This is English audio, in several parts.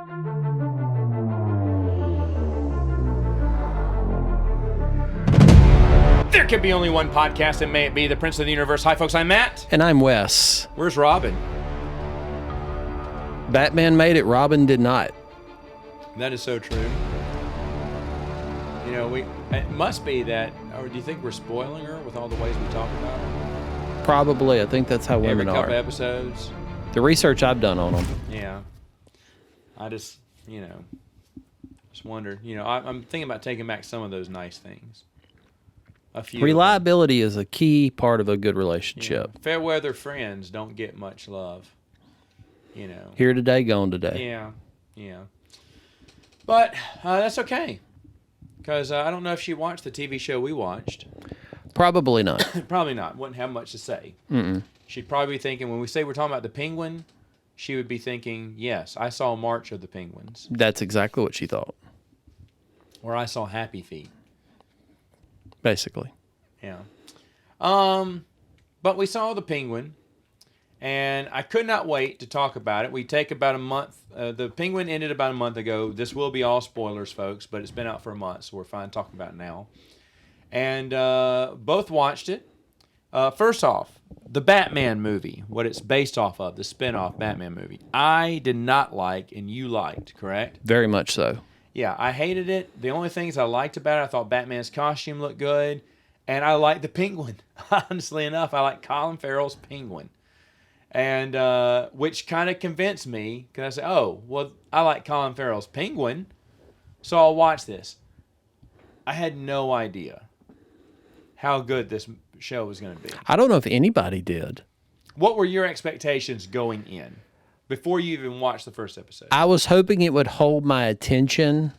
There could be only one podcast, and may it be the Prince of the Universe. Hi, folks, I'm Matt. And I'm Wes. Where's Robin? Batman made it, Robin did not. That is so true. You know, it must be that, or do you think we're spoiling her with all the ways we talk about her? Probably. I think that's how women Every couple are. episodes. The research I've done on them. Yeah. I just wonder. I'm thinking about taking back some of those nice things. A few. Reliability is a key part of a good relationship. Yeah. Fair weather friends don't get much love. Here today, gone today. Yeah. But that's okay. Because I don't know if she watched the TV show we watched. Probably not. Probably not. Wouldn't have much to say. She'd probably be thinking, when we say we're talking about the penguin, she would be thinking, yes, I saw March of the Penguins. That's exactly what she thought. Or I saw Happy Feet. Basically. Yeah. But we saw the penguin, and I could not wait to talk about it. We take about a month. The penguin ended about a month ago. This will be all spoilers, folks, but it's been out for a month, so we're fine talking about it now. And both watched it. First off, the Batman movie, what it's based off of, the spin-off Batman movie, I did not like, and you liked, correct? Very much so. Yeah, I hated it. The only things I liked about it, I thought Batman's costume looked good, and I liked the penguin. Honestly enough, I like Colin Farrell's penguin, and which kind of convinced me, because I said, oh, well, I like Colin Farrell's penguin, so I'll watch this. I had no idea how good this show was going to be. I don't know if anybody did. What were your expectations going in? Before you even watched the first episode? I was hoping it would hold my attention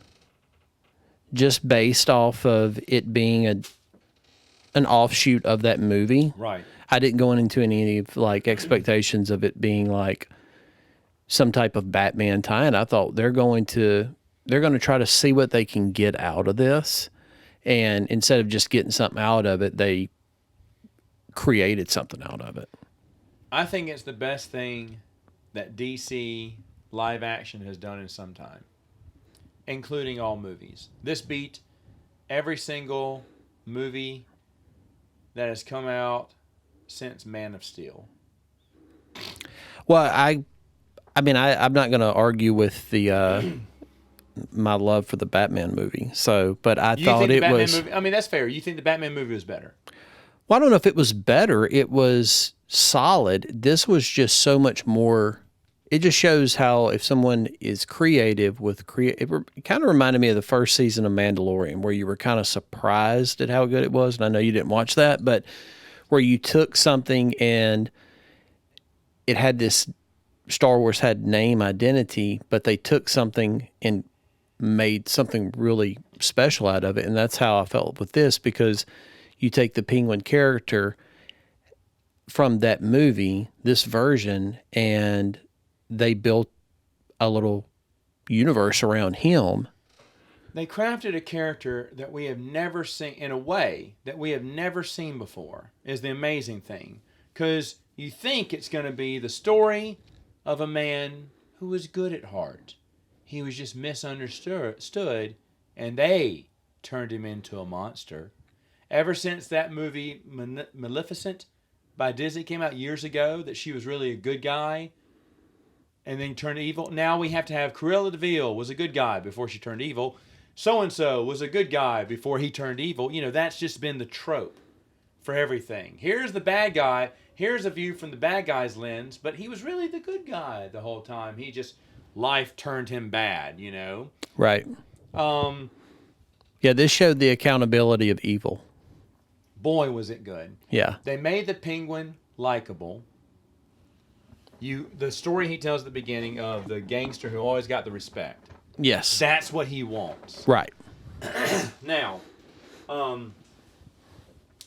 just based off of it being an offshoot of that movie. Right. I didn't go into any expectations of it being like some type of Batman tie-in. I thought they're going to try to see what they can get out of this, and instead of just getting something out of it, they created something out of it. I think it's the best thing that DC live action has done in some time, including all movies. This beat every single movie that has come out since Man of Steel. Well, I'm not going to argue with the my love for the Batman movie. So, but I thought it was. Movie, I mean, that's fair. You think the Batman movie was better? Well, I don't know if it was better. It was solid. This was just so much more. It just shows how if someone is creative it kind of reminded me of the first season of Mandalorian, where you were kind of surprised at how good it was. And I know you didn't watch that, but where you took something and it had this, Star Wars had name identity, but they took something and made something really special out of it. And that's how I felt with this, because you take the Penguin character from that movie, this version, and they built a little universe around him. They crafted a character that we have never seen, in a way that we have never seen before, is the amazing thing. Because you think it's going to be the story of a man who was good at heart. He was just misunderstood, and they turned him into a monster. Ever since that movie, Maleficent, by Disney came out years ago, that she was really a good guy, and then turned evil. Now we have to have Cruella de Vil was a good guy before she turned evil. So-and-so was a good guy before he turned evil. That's just been the trope for everything. Here's the bad guy. Here's a view from the bad guy's lens, but he was really the good guy the whole time. Life turned him bad, Right. Yeah, this showed the accountability of evil. Boy, was it good. Yeah. They made the penguin likable. The story he tells at the beginning of the gangster who always got the respect. Yes. That's what he wants. Right. Now,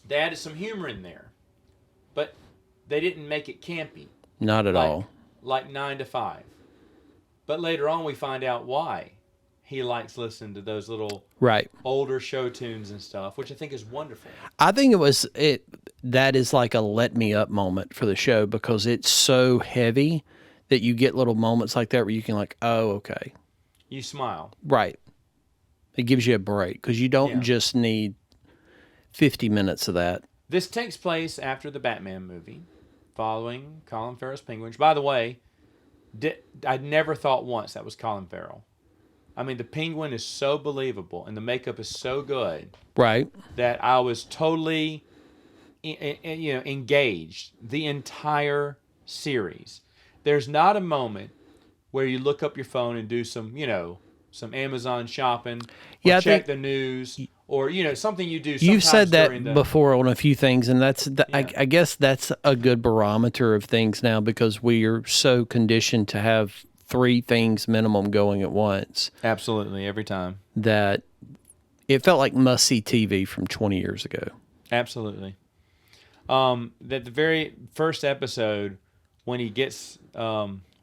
they added some humor in there, but they didn't make it campy. Not at all. Like 9 to 5. But later on we find out why he likes listening to those little older show tunes and stuff, which I think is wonderful. I think that is like a let me up moment for the show, because it's so heavy that you get little moments like that where you can oh, okay. You smile. Right. It gives you a break because you don't Yeah. just need 50 minutes of that. This takes place after the Batman movie, following Colin Farrell's Penguin. Which, by the way, I never thought once that was Colin Farrell. I mean, the Penguin is so believable and the makeup is so good Right. that I was totally, engaged the entire series. There's not a moment where you look up your phone and do some Amazon shopping, or Yeah, I check think the news, or something you do. you've Sometimes said that during the before on a few things, and Yeah. I guess that's a good barometer of things now because we are so conditioned to have 3 things minimum going at once Absolutely every time. that it felt like must-see TV from 20 years ago. Absolutely. That the very first episode when he gets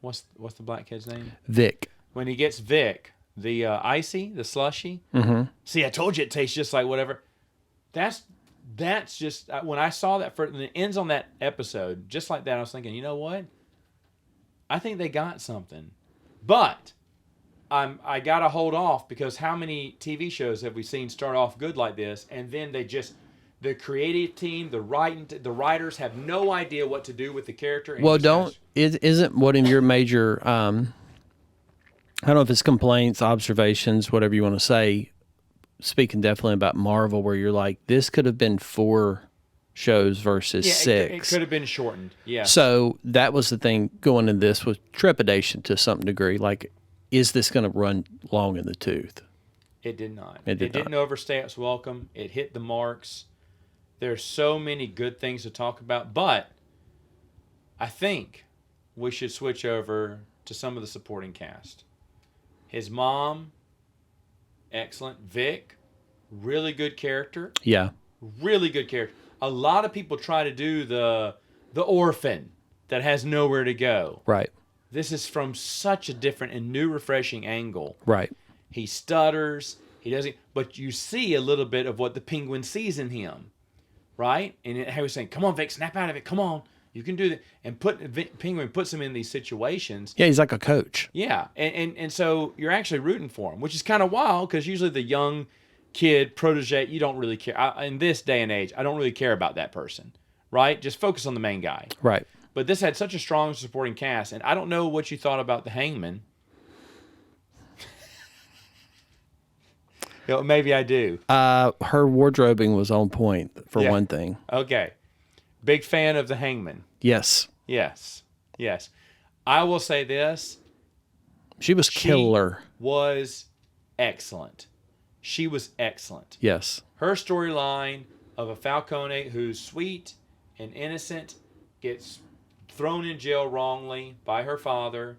what's the black kid's name? Vic. When he gets Vic, the icy, the slushy. Mm-hmm. See, I told you it tastes just like whatever. That's just when I saw that first, and it ends on that episode just like that. I was thinking, you know what? I think they got something, but I gotta hold off because how many TV shows have we seen start off good like this, and then the creative team, the writers have no idea what to do with the character. And Well, isn't one of your major I don't know if it's complaints, observations, whatever you want to say, speaking definitely about Marvel, where you're like, this could have been 4 shows versus 6. It could have been shortened. Yeah. So that was the thing going in this with trepidation to some degree. Like, is this going to run long in the tooth? It did not. It didn't overstay its welcome. It hit the marks. There's so many good things to talk about, but I think we should switch over to some of the supporting cast. His mom, excellent. Vic, really good character. Yeah. Really good character. A lot of people try to do the orphan that has nowhere to go. Right. This is from such a different and new, refreshing angle. Right. He stutters. He doesn't. But you see a little bit of what the Penguin sees in him, right? And he was saying, "Come on, Vic, snap out of it. Come on, you can do that." And Penguin puts him in these situations. Yeah, he's like a coach. Yeah, and so you're actually rooting for him, which is kind of wild because usually the young kid protege, you don't really care. In this day and age, I don't really care about that person, right? Just focus on the main guy. Right. But this had such a strong supporting cast, and I don't know what you thought about the Hangman. Maybe I do. Her wardrobing was on point for Yeah. one thing. Okay. Big fan of the Hangman. Yes. Yes. Yes. I will say this. She was killer. Was excellent. She was excellent. Yes. Her storyline of a Falcone who's sweet and innocent, gets thrown in jail wrongly by her father,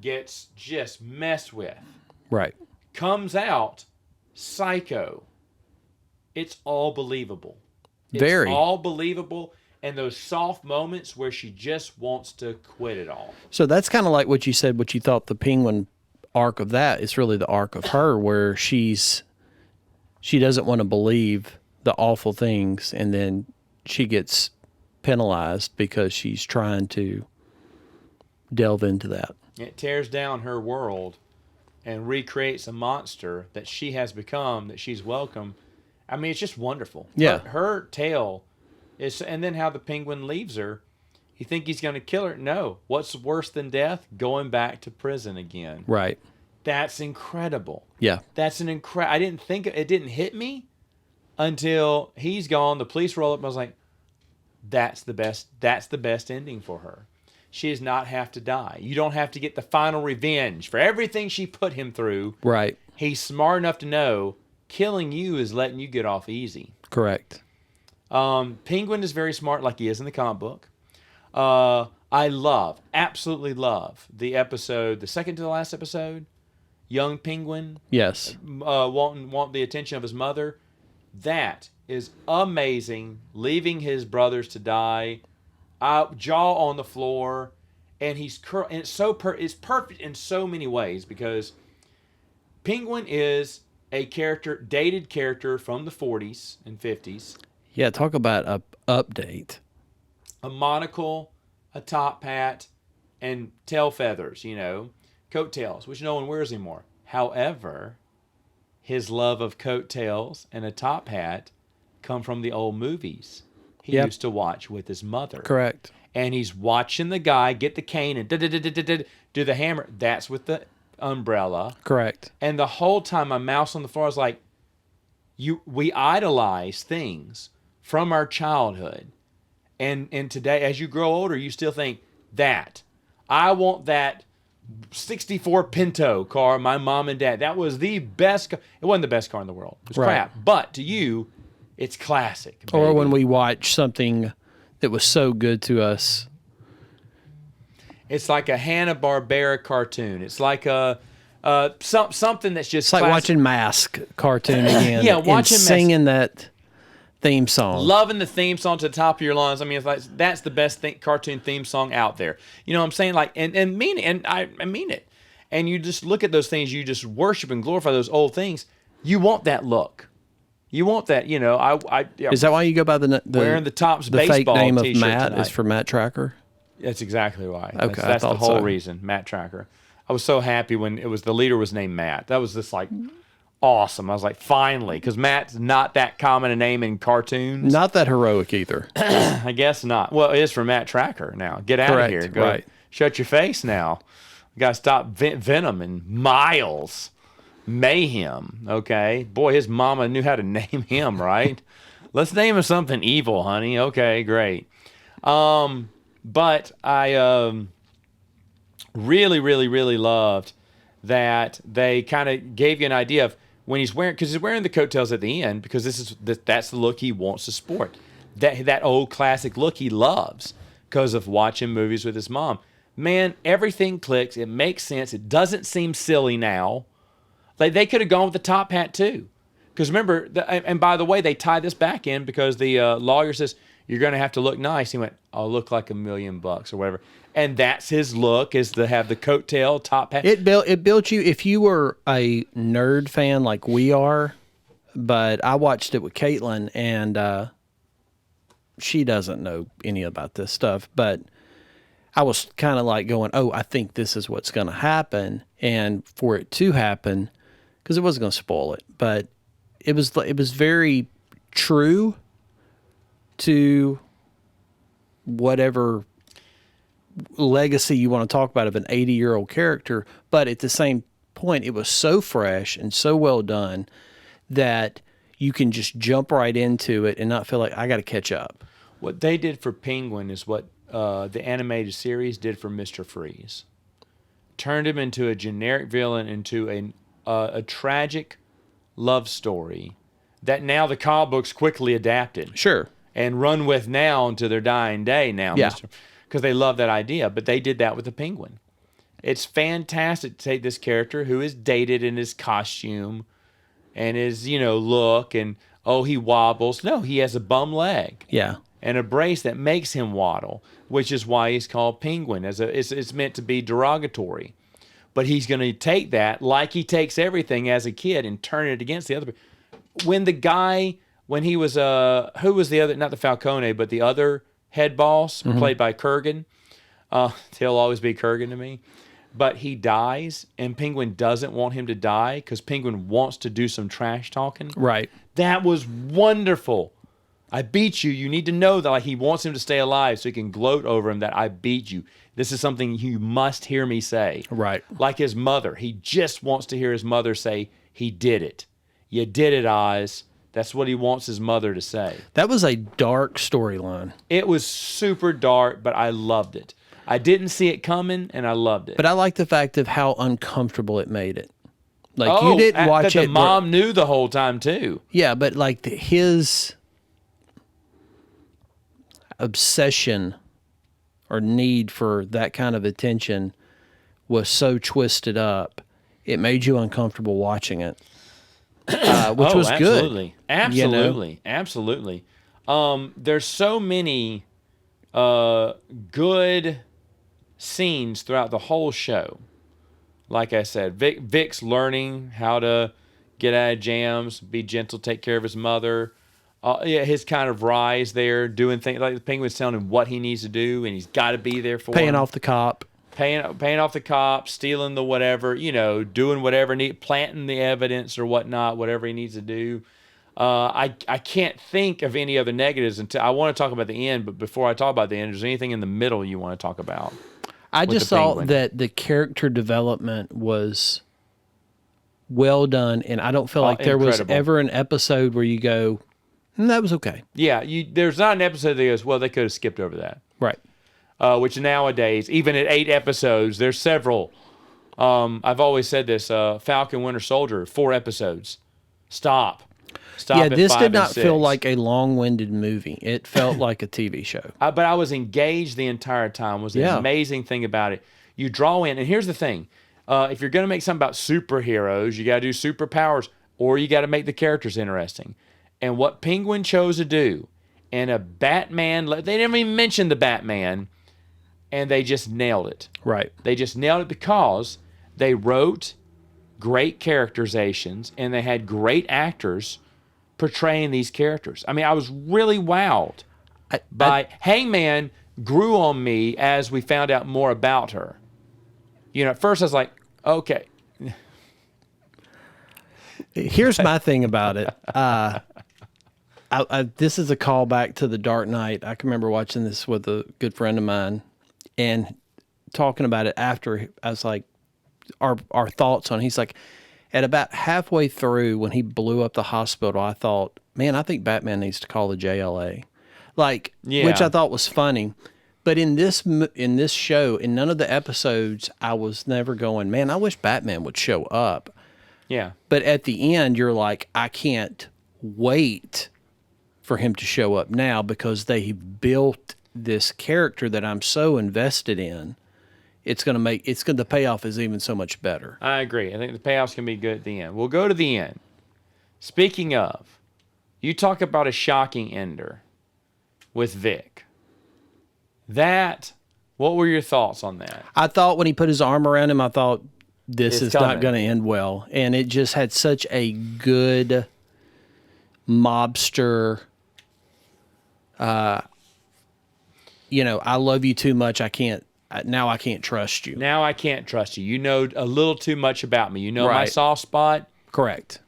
gets just messed with, Right. comes out psycho. It's all believable. It's Very. all believable. And those soft moments where she just wants to quit it all. So that's kind of like what you said, what you thought the Penguin arc of that is really the arc of her, where she doesn't want to believe the awful things, and then she gets penalized because she's trying to delve into that. It tears down her world and recreates a monster that she has become, that she's welcome. I mean, it's just wonderful. Yeah. Her tale is, and then how the Penguin leaves her. You think he's going to kill her? No. What's worse than death? Going back to prison again. Right. That's incredible. Yeah. That's an I didn't think it didn't hit me until he's gone. The police roll up. And I was like, that's the best. That's the best ending for her. She does not have to die. You don't have to get the final revenge for everything she put him through. Right. He's smart enough to know killing you is letting you get off easy. Correct. Penguin is very smart, like he is in the comic book. I absolutely love the episode, the second to the last episode. Young Penguin Yes. want the attention of his mother. That is amazing. Leaving his brothers to die, jaw on the floor, and he's and it's perfect in so many ways because Penguin is a dated character from the 40s and 50s. Yeah. Talk about a update. A monocle, a top hat, and tail feathers, coattails, which no one wears anymore. However, his love of coattails and a top hat come from the old movies he Yep. used to watch with his mother. Correct. And he's watching the guy get the cane and do the hammer. That's with the umbrella. Correct. And the whole time my mouse on the floor, I was like, we idolize things from our childhood. And today, as you grow older, you still think that. I want that 64 Pinto car, my mom and dad. That was the best car. It wasn't the best car in the world. It was Right. crap. But to you, it's classic. Or baby. when we watch something that was so good to us. It's like a Hanna-Barbera cartoon. It's like a something that's just It's like classic. watching Mask cartoon again. Yeah, and watching Mask. singing that theme song. Loving the theme song to the top of your lungs. I mean, it's like that's the best cartoon theme song out there. You know what I'm saying? Like, and mean it, and I mean it. And you just look at those things, you just worship and glorify those old things. You want that look. You want that. You know, Is that why you go by the wearing the Topps the fake baseball name of t-shirt Matt tonight. is for Matt Tracker? That's exactly why. Okay, I that's the thought whole so. reason. Matt Tracker. I was so happy when the leader was named Matt. That was just like awesome. I was like, finally, because Matt's not that common a name in cartoons. Not that heroic either. I guess not. Well, it is for Matt Tracker now. Get out Correct, of here. Go right. shut your face now. You got to stop Venom and Miles. Mayhem. Okay. Boy, his mama knew how to name him, right? Let's name him something evil, honey. Okay, great. But I really, really, really loved that they kind of gave you an idea of when he's wearing, because he's wearing the coattails at the end, because that's the look he wants to sport. That old classic look he loves because of watching movies with his mom. Man, everything clicks. It makes sense. It doesn't seem silly now. Like they could have gone with the top hat too. Because remember, and by the way, they tie this back in because the lawyer says, you're going to have to look nice. He went, I'll look like $1 million or whatever. And that's his look, is to have the coattail top hat. It built you, if you were a nerd fan like we are, but I watched it with Caitlin, and she doesn't know any about this stuff, but I was kind of like going, oh, I think this is what's going to happen. And for it to happen, because it wasn't going to spoil it, but it was very true to whatever legacy you want to talk about of an 80-year-old character. But at the same point, it was so fresh and so well done that you can just jump right into it and not feel like I got to catch up. What they did for Penguin is what the animated series did for Mr. Freeze. Turned him into a generic villain, into a tragic love story that now the comic books quickly adapted. Sure. And run with now into their dying day now. Yeah. Because they love that idea. But they did that with the Penguin. It's fantastic to take this character who is dated in his costume and his, look, and, oh, he wobbles. No, he has a bum leg. Yeah. And a brace that makes him waddle, which is why he's called Penguin. It's meant to be derogatory. But he's going to take that, like he takes everything as a kid, and turn it against the other. When he was, who was the other, not the Falcone, but the other head boss, played by Kurgan. He'll always be Kurgan to me. But he dies, and Penguin doesn't want him to die because Penguin wants to do some trash talking. Right. That was wonderful. I beat you. You need to know that he wants him to stay alive so he can gloat over him that I beat you. This is something you must hear me say. Right. Like his mother. He just wants to hear his mother say, he did it. You did it, Oz. That's what he wants his mother to say. That was a dark storyline. It was super dark, but I loved it. I didn't see it coming, and I loved it. But I like the fact of how uncomfortable it made it. Like, you didn't watch that it. the mom knew the whole time, too. Yeah, but like his obsession or need for that kind of attention was so twisted up, it made you uncomfortable watching it, which was absolutely. good. Absolutely. Absolutely. There's so many good scenes throughout the whole show. Like I said, Vic's learning how to get out of jams, be gentle, take care of his mother. His kind of rise there, doing things like the Penguin's telling him what he needs to do, and he's got to be there for Paying him. off the cop. paying off the cops, stealing the whatever, doing whatever, planting the evidence or whatnot, whatever he needs to do. I can't think of any other negatives until I want to talk about the end. But before I talk about the end, is there anything in the middle you want to talk about? I with just the thought Penguin? that the character development was well done, and I don't feel like there was Incredible. ever an episode where you go, that was okay. Yeah, there's not an episode that goes, well, they could have skipped over that. Right. Which nowadays, even at 8 episodes, there's several. I've always said this: Falcon Winter Soldier, 4 episodes. Stop. Yeah, at this 5 did and not 6. feel like a long-winded movie. It felt like a TV show. But I was engaged the entire time. Was the Yeah. amazing thing about it. You draw in, and here's the thing: if you're going to make something about superheroes, you got to do superpowers, or you got to make the characters interesting. And what Penguin chose to do, and a Batman, they didn't even mention the Batman, and they just nailed it. Right. They just nailed it because they wrote great characterizations and they had great actors portraying these characters. I mean, I was really wowed by Hangman grew on me as we found out more about her. At first I was like, okay. Here's my thing about it. This is a callback to The Dark Knight. I can remember watching this with a good friend of mine and talking about it after. I was like, our thoughts on it. He's like, at about halfway through when he blew up the hospital, I thought, man, I think Batman needs to call the JLA. Which I thought was funny. But in this show, in none of the episodes, I was never going, man, I wish Batman would show up. Yeah. But at the end, you're like, I can't wait for him to show up now because they built this character that I'm so invested in. The payoff is even so much better. I agree. I think the payoff's going to be good at the end. We'll go to the end. Speaking of, you talk about a shocking ender with Vic. What were your thoughts on that? I thought when he put his arm around him, I thought this is coming. not going to end well. And it just had such a good mobster, I love you too much. Now I can't trust you. Now I can't trust you. You know a little too much about me. You know my Right. soft spot. Correct.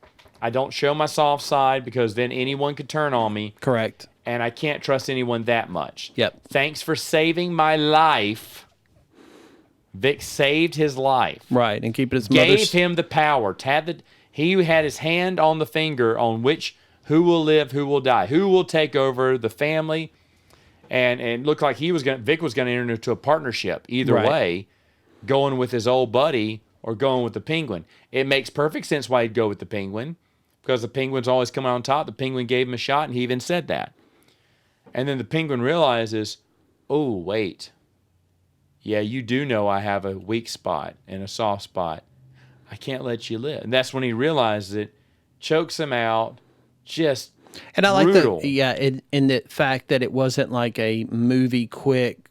I don't show my soft side because then anyone could turn on me. Correct. And I can't trust anyone that much. Yep. Thanks for saving my life. Vic saved his life. Right. And keep it his Gave mother's. him the power. He had his hand on the finger on who will live, who will die, who will take over the family. And it looked like Vic was going to enter into a partnership either Right. way, going with his old buddy or going with the Penguin. It makes perfect sense why he'd go with the Penguin because the Penguin's always coming on top. The Penguin gave him a shot, and he even said that. And then the Penguin realizes, oh, wait. Yeah, you do know I have a weak spot and a soft spot. I can't let you live. And that's when he realizes it, chokes him out, just And I like brutal. in the fact that it wasn't like a movie quick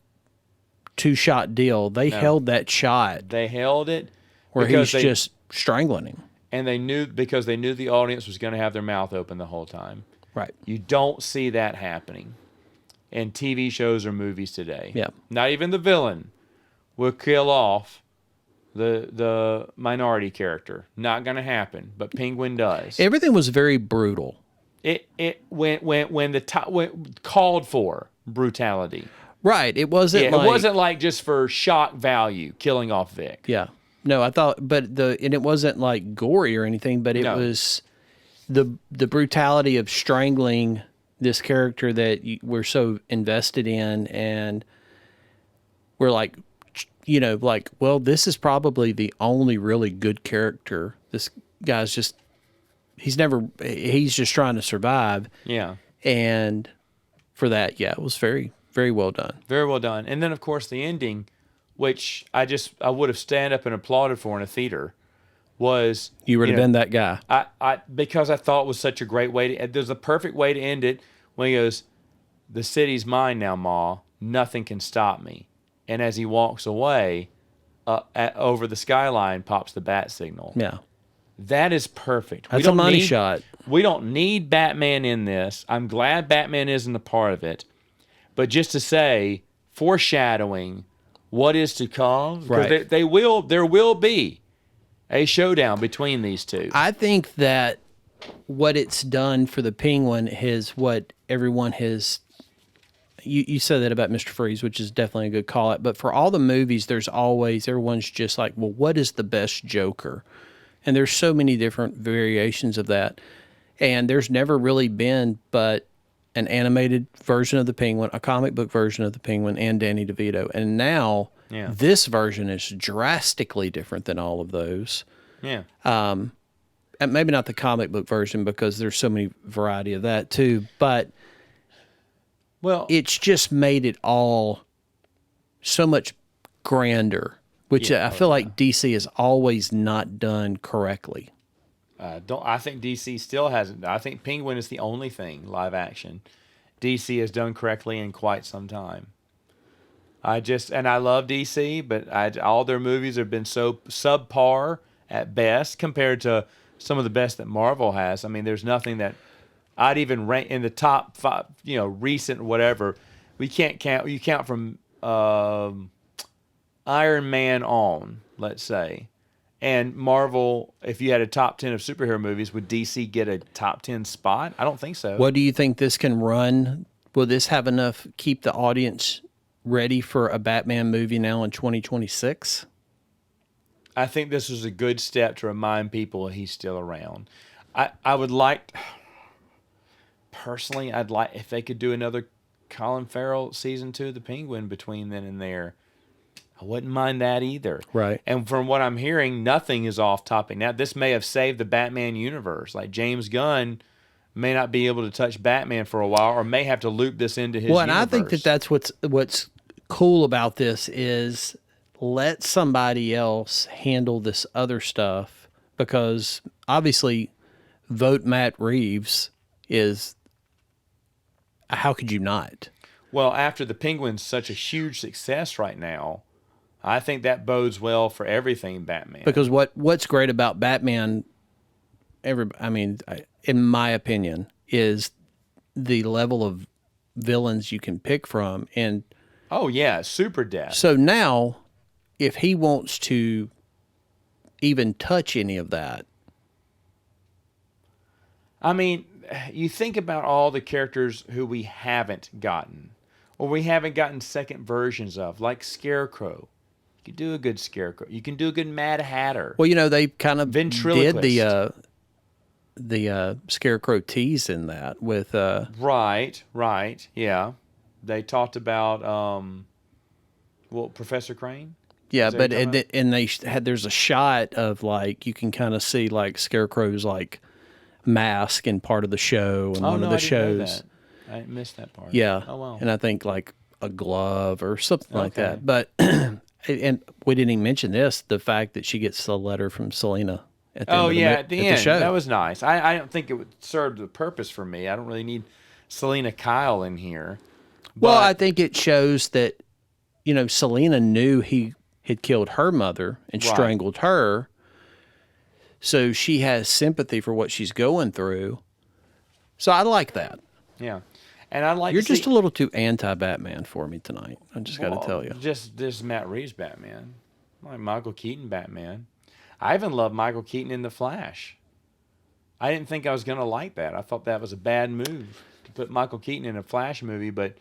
2-shot deal. They held that shot They held it where because he's just strangling him. and they knew the audience was going to have their mouth open the whole time. Right. You don't see that happening in TV shows or movies today. Yeah. Not even the villain will kill off the minority character. Not going to happen, but Penguin does. Everything was very brutal. It called for brutality. Right. It wasn't Yeah, like, it wasn't like just for shock value killing off Vic. Yeah. No, I thought, and it wasn't like gory or anything, but it No. was the brutality of strangling this character that we're so invested in, and we're like, well, this is probably the only really good character. This guy's he's just trying to survive. Yeah. And for that, it was very, very well done. Very well done. And then, of course, the ending, which I would have stand up and applauded for in a theater, was You would have been that guy. because I thought it was such a great way to. There's a perfect way to end it when he goes, "The city's mine now, Ma. Nothing can stop me." And as he walks away, over the skyline pops the bat signal. Yeah. That is perfect. That's a money shot. We don't need Batman in this. I'm glad Batman isn't a part of it. But just to say, foreshadowing, what is to come. Because Right. there will be a showdown between these two. I think that what it's done for the Penguin is what everyone has. You said that about Mr. Freeze, which is definitely a good call out. But for all the movies, there's always everyone's just like, well, what is the best Joker? And there's so many different variations of that. And there's never really been but an animated version of the Penguin, a comic book version of the Penguin, and Danny DeVito. And now this version is drastically different than all of those. Yeah. And maybe not the comic book version because there's so many variety of that too. But Well, it's just made it all so much grander, which I feel like DC has always not done correctly. I think DC still hasn't. I think Penguin is the only thing live action DC has done correctly in quite some time. I love DC, but all their movies have been so subpar at best compared to some of the best that Marvel has. I mean, there's nothing that I'd even rank in the top 5, recent whatever. We can't count. You count from Iron Man on, let's say. And Marvel, if you had a top 10 of superhero movies, would DC get a top 10 spot? I don't think so. What do you think this can run? Will this have enough keep the audience ready for a Batman movie now in 2026? I think this was a good step to remind people he's still around. I would like, personally, I'd like if they could do another Colin Farrell season 2 of The Penguin between then and there. I wouldn't mind that either. Right. And from what I'm hearing, nothing is off topic. Now, this may have saved the Batman universe. Like James Gunn may not be able to touch Batman for a while, or may have to loop this into his Well, universe. and I think that that's what's cool about this is let somebody else handle this other stuff, because obviously vote Matt Reeves is, how could you not? Well, after the Penguin's such a huge success right now, I think that bodes well for everything Batman. Because what's great about Batman, in my opinion, is the level of villains you can pick from. And oh yeah, super depth. so now, if he wants to even touch any of that, I mean, you think about all the characters who we haven't gotten, or we haven't gotten second versions of, like Scarecrow. You can do a good Scarecrow. You can do a good Mad Hatter. well, they kind of did Ventriloquist. the Scarecrow tease in that with Right, yeah. They talked about Professor Crane. yeah, Is that but what you're talking and they had there's a shot of like you can kind of see like Scarecrow's like mask in part of the show and one of the I didn't know shows. that. I missed that part. Yeah. Oh wow. And I think like a glove or something like Okay. that. But and we didn't even mention this, the fact that she gets the letter from Selena at the end of At the end. show. That was nice. I don't think it would serve the purpose for me. I don't really need Selena Kyle in here. Well, But- I think it shows that, Selena knew he had killed her mother and Right. strangled her. So she has sympathy for what she's going through. So I like that. Yeah. And I'd like You're to just see, a little too anti-Batman for me tonight. I just got to tell you. Just Matt Reeves Batman. I like Michael Keaton Batman. I even love Michael Keaton in The Flash. I didn't think I was going to like that. I thought that was a bad move to put Michael Keaton in a Flash movie, but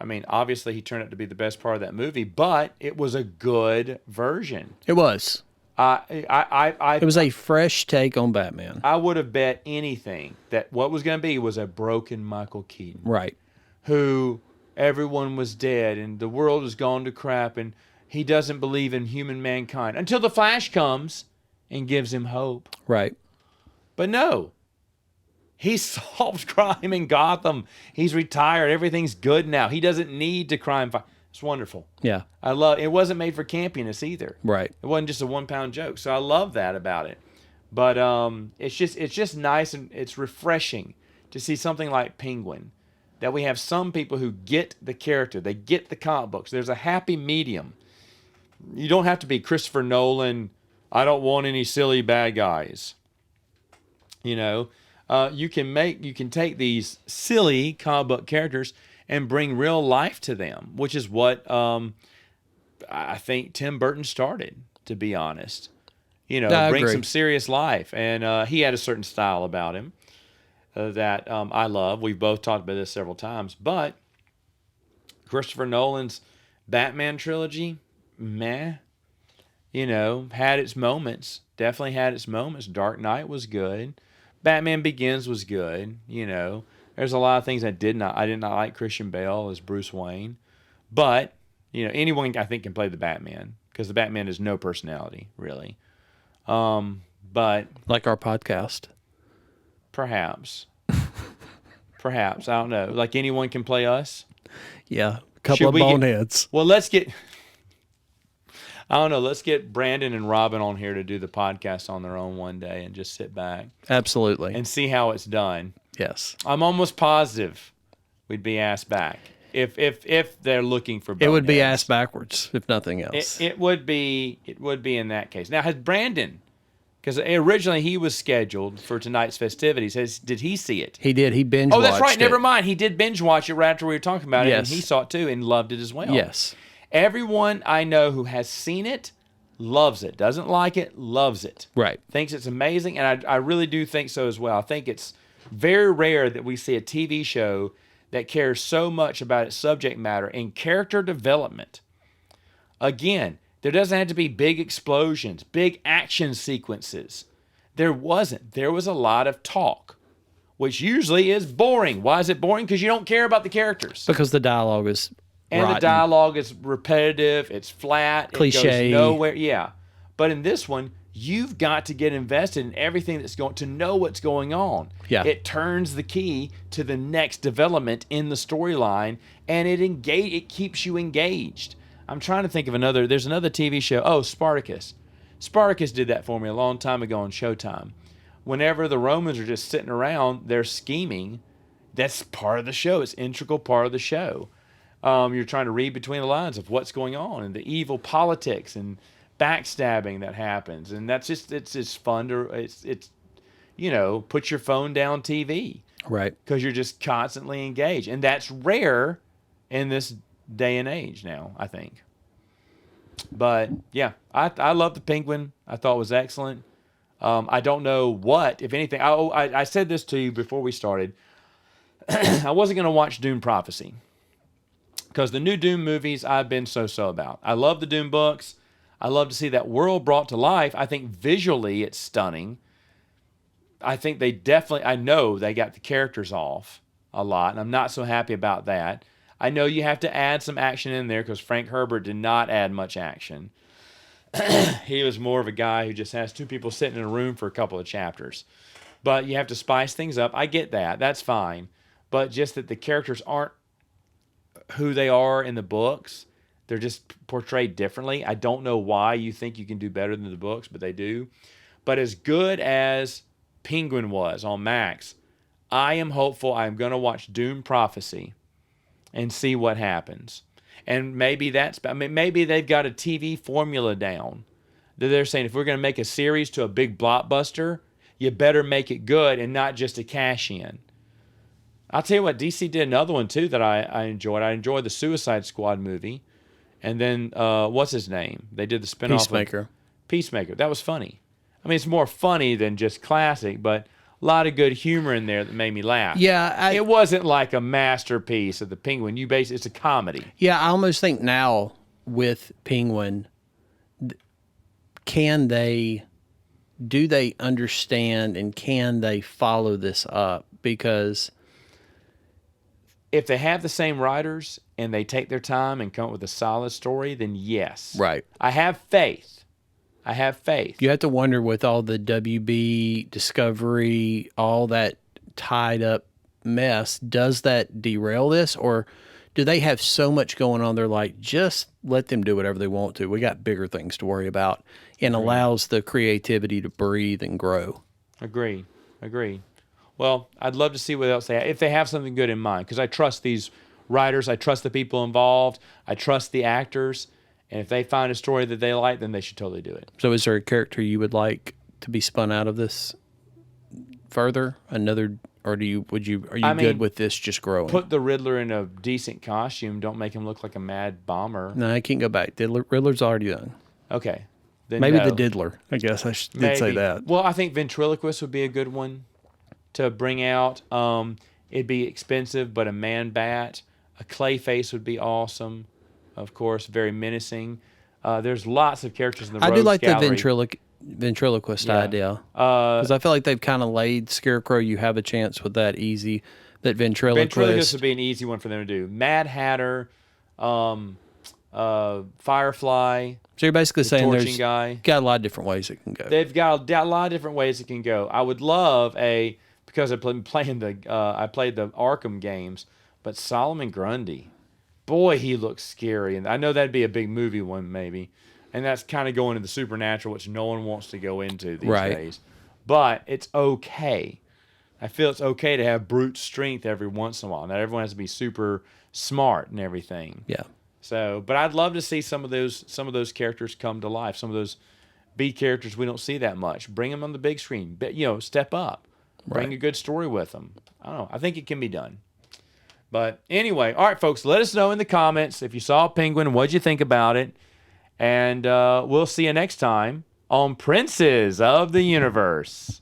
I mean, obviously he turned out to be the best part of that movie, but it was a good version. It was. It was a fresh take on Batman. I would have bet anything that what was going to be was a broken Michael Keaton. Right. Who everyone was dead and the world has gone to crap and he doesn't believe in human mankind until the Flash comes and gives him hope. Right. But no, he solved crime in Gotham. He's retired. Everything's good now. He doesn't need to crime fight. It's wonderful. Yeah. I love it. Wasn't made for campiness either. Right. It wasn't just a 1 pound joke. So I love that about it. But it's just nice and it's refreshing to see something like Penguin, that we have some people who get the character, they get the comic books. There's a happy medium. You don't have to be Christopher Nolan. I don't want any silly bad guys. You can take these silly comic book characters and bring real life to them, which is what I think Tim Burton started, to be honest. I Bring agree. some serious life. And he had a certain style about him that I love. We've both talked about this several times. But Christopher Nolan's Batman trilogy, meh. Had its moments. Definitely had its moments. Dark Knight was good. Batman Begins was good. There's a lot of things I did not like Christian Bale as Bruce Wayne. But, anyone I think can play the Batman because the Batman has no personality, really. But Like our podcast. perhaps, I don't know. Like anyone can play us. Yeah. A couple Should of we get- boneheads. Well, let's get. I don't know. Let's get Brandon and Robin on here to do the podcast on their own one day and just sit back Absolutely. and see how it's done. Yes. I'm almost positive we'd be asked back if they're looking for. It would be boneheads. asked backwards, if nothing else. It would be in that case. Now, has Brandon? Because originally he was scheduled for tonight's festivities. Did he see it? He did. He binge Oh, watched that's right. it. Never mind. He did binge watch it right after we were talking about it, Yes. and he saw it too and loved it as well. Yes. Everyone I know who has seen it loves it. Doesn't like it, loves it. Right. Thinks it's amazing, and I really do think so as well. I think it's very rare that we see a TV show that cares so much about its subject matter and character development. Again, there doesn't have to be big explosions, big action sequences. There wasn't. There was a lot of talk, which usually is boring. Why is it boring? Because you don't care about the characters. Because the dialogue is And rotten. the dialogue is repetitive, it's flat, Cliche. it goes nowhere. Yeah. But in this one, you've got to get invested in everything that's going to know what's going on. Yeah. It turns the key to the next development in the storyline, and it keeps you engaged. I'm trying to think of there's another TV show. Oh, Spartacus. Spartacus did that for me a long time ago on Showtime. Whenever the Romans are just sitting around, they're scheming. That's part of the show. It's an integral part of the show. You're trying to read between the lines of what's going on and the evil politics and backstabbing that happens, and it's just fun to put your phone down TV Right. because you're just constantly engaged, and that's rare in this day and age now, I think. But yeah, I love the Penguin. I thought it was excellent. I don't know what, if anything. I said this to you before we started. I wasn't going to watch Dune Prophecy because the new Dune movies I've been so about. I love the Dune books. I love to see that world brought to life. I think visually it's stunning. I think I know they got the characters off a lot, and I'm not so happy about that. I know you have to add some action in there because Frank Herbert did not add much action. He was more of a guy who just has two people sitting in a room for a couple of chapters. But you have to spice things up. I get that. That's fine. But just that the characters aren't who they are in the books. They're just portrayed differently. I don't know why you think you can do better than the books, but they do. But as good as Penguin was on Max, I am hopeful I'm going to watch Dune Prophecy and see what happens. And maybe maybe they've got a TV formula down. That they're saying if we're going to make a series to a big blockbuster, you better make it good and not just a cash in. I'll tell you what, DC did another one too that I enjoyed. I enjoyed the Suicide Squad movie. And then, what's his name? They did the spinoff of Peacemaker. That was funny. I mean, it's more funny than just classic, but a lot of good humor in there that made me laugh. Yeah. It wasn't like a masterpiece of the Penguin. It's a comedy. Yeah, I almost think now with Penguin, do they understand and can they follow this up? Because if they have the same writers and they take their time and come up with a solid story, then yes. Right. I have faith. You have to wonder with all the WB Discovery, all that tied up mess, does that derail this, or do they have so much going on? They're like, just let them do whatever they want to. We got bigger things to worry about, and allows the creativity to breathe and grow. Agreed. Well, I'd love to see what else if they have something good in mind, because I trust these writers, I trust the people involved, I trust the actors, and if they find a story that they like, then they should totally do it. So is there a character you would like to be spun out of this further? Another or are you I good mean, with this just growing? Put the Riddler in a decent costume. Don't make him look like a mad bomber. No, I can't go back. Riddler's already done. Okay. Then Maybe no. the Diddler. I guess I did Maybe. say that. Well, I think ventriloquist would be a good one to bring out. It'd be expensive, but a man bat, a Clayface would be awesome. Of course, very menacing. There's lots of characters in the I do Rogues like Gallery. the ventriloquist idea. Uh, Because I feel like they've kind of laid Scarecrow. You have a chance with that easy. But ventriloquist ventriloquist would be an easy one for them to do. Mad Hatter, Firefly. So you're basically saying torching there's guy. got a lot of different ways it can go. They've got a lot of different ways it can go. I would love because I've been playing I played the Arkham games, but Solomon Grundy, boy, he looks scary, and I know that'd be a big movie one maybe, and that's kind of going into the supernatural, which no one wants to go into these days. But it's okay. I feel it's okay to have brute strength every once in a while. Not everyone has to be super smart and everything. Yeah. So, but I'd love to see some of those characters come to life. Some of those B characters we don't see that much. Bring them on the big screen. Step up. Bring a good story with them. I don't know. I think it can be done. But anyway, all right, folks. Let us know in the comments if you saw Penguin. What'd you think about it? And we'll see you next time on Princes of the Universe.